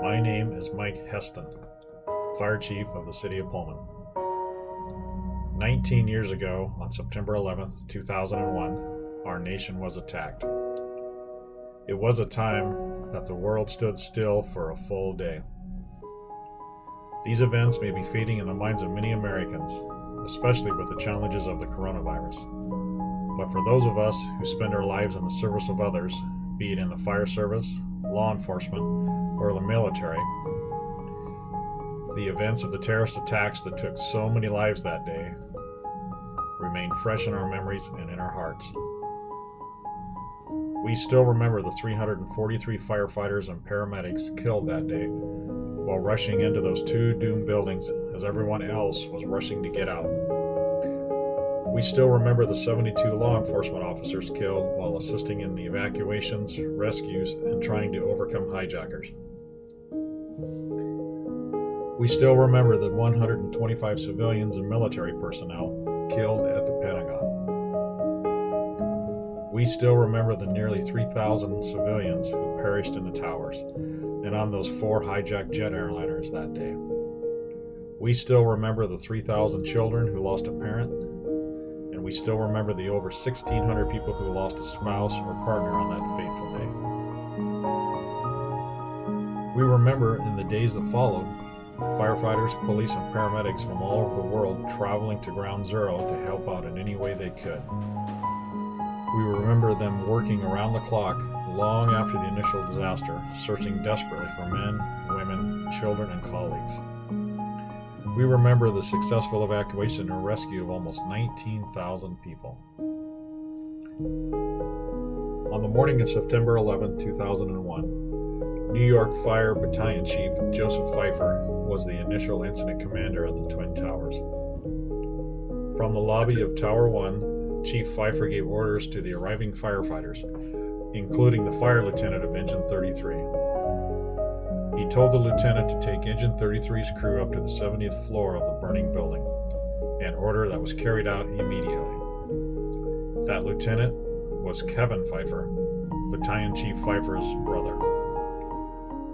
My name is Mike Heston, Fire Chief of the City of Pullman. 19 years ago, on September 11, 2001, our nation was attacked. It was a time that the world stood still for a full day. These events may be fading in the minds of many Americans, especially with the challenges of the coronavirus. But for those of us who spend our lives in the service of others, be it in the fire service, law enforcement, or the military, the events of the terrorist attacks that took so many lives that day remain fresh in our memories and in our hearts. We still remember the 343 firefighters and paramedics killed that day while rushing into those two doomed buildings as everyone else was rushing to get out. We still remember the 72 law enforcement officers killed while assisting in the evacuations, rescues, and trying to overcome hijackers. We still remember the 125 civilians and military personnel killed at the Pentagon. We still remember the nearly 3,000 civilians who perished in the towers and on those 4 hijacked jet airliners that day. We still remember the 3,000 children who lost a parent, and we still remember the over 1,600 people who lost a spouse or partner on that fateful day. We remember in the days that followed, firefighters, police, and paramedics from all over the world traveling to Ground Zero to help out in any way they could. We remember them working around the clock long after the initial disaster, searching desperately for men, women, children, and colleagues. We remember the successful evacuation and rescue of almost 19,000 people. On the morning of September 11, 2001, New York Fire Battalion Chief Joseph Pfeiffer was the initial incident commander at the Twin Towers. From the lobby of Tower 1, Chief Pfeiffer gave orders to the arriving firefighters, including the fire lieutenant of Engine 33. He told the lieutenant to take Engine 33's crew up to the 70th floor of the burning building, an order that was carried out immediately. That lieutenant was Kevin Pfeiffer, Battalion Chief Pfeiffer's brother.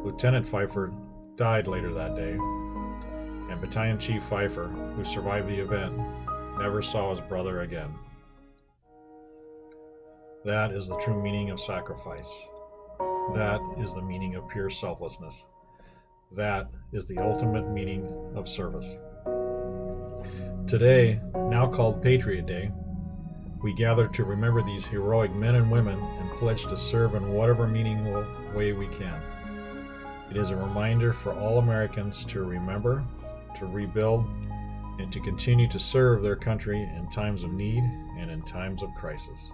Lieutenant Pfeiffer died later that day, and Battalion Chief Pfeiffer, who survived the event, never saw his brother again. That is the true meaning of sacrifice. That is the meaning of pure selflessness. That is the ultimate meaning of service. Today, now called Patriot Day, we gather to remember these heroic men and women and pledge to serve in whatever meaningful way we can. It is a reminder for all Americans to remember, to rebuild, and to continue to serve their country in times of need and in times of crisis.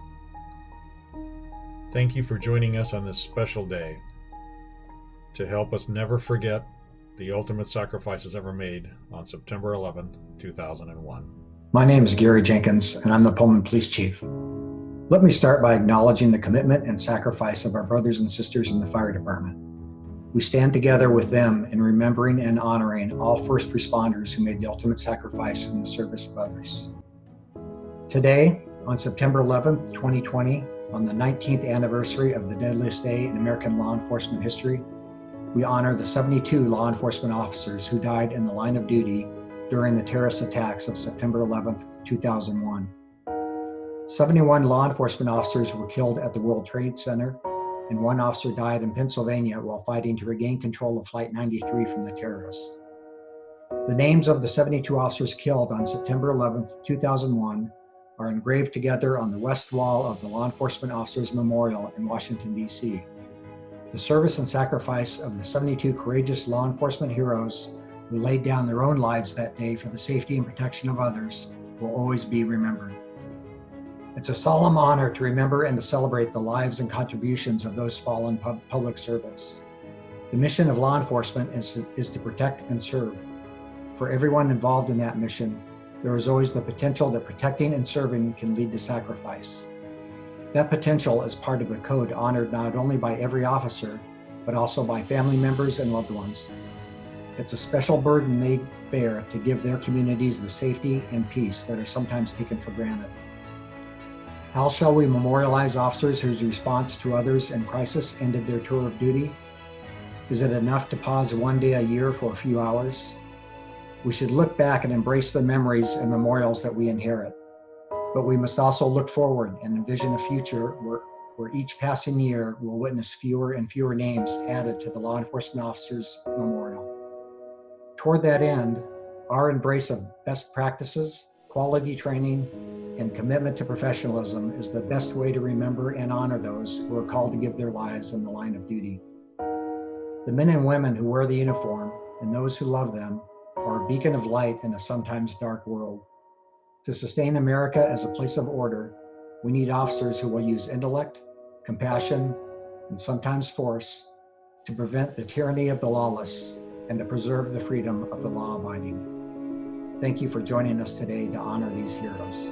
Thank you for joining us on this special day to help us never forget the ultimate sacrifices ever made on September 11, 2001. My name is Gary Jenkins, and I'm the Pullman Police Chief. Let me start by acknowledging the commitment and sacrifice of our brothers and sisters in the fire department. We stand together with them in remembering and honoring all first responders who made the ultimate sacrifice in the service of others. Today, on September 11th, 2020, on the 19th anniversary of the deadliest day in American law enforcement history, we honor the 72 law enforcement officers who died in the line of duty during the terrorist attacks of September 11th, 2001. 71 law enforcement officers were killed at the World Trade Center, and 1 officer died in Pennsylvania while fighting to regain control of Flight 93 from the terrorists. The names of the 72 officers killed on September 11th, 2001 are engraved together on the west wall of the Law Enforcement Officers Memorial in Washington, D.C. The service and sacrifice of the 72 courageous law enforcement heroes who laid down their own lives that day for the safety and protection of others will always be remembered. It's a solemn honor to remember and to celebrate the lives and contributions of those fallen public service. The mission of law enforcement is to protect and serve. For everyone involved in that mission, there is always the potential that protecting and serving can lead to sacrifice. That potential is part of the code honored not only by every officer, but also by family members and loved ones. It's a special burden they bear to give their communities the safety and peace that are sometimes taken for granted. How shall we memorialize officers whose response to others in crisis ended their tour of duty? Is it enough to pause one day a year for a few hours? We should look back and embrace the memories and memorials that we inherit. But we must also look forward and envision a future where each passing year will witness fewer and fewer names added to the law enforcement officers' memorial. Toward that end, our embrace of best practices, quality training, and commitment to professionalism is the best way to remember and honor those who are called to give their lives in the line of duty. The men and women who wear the uniform and those who love them are a beacon of light in a sometimes dark world. To sustain America as a place of order, we need officers who will use intellect, compassion, and sometimes force to prevent the tyranny of the lawless and to preserve the freedom of the law-abiding. Thank you for joining us today to honor these heroes.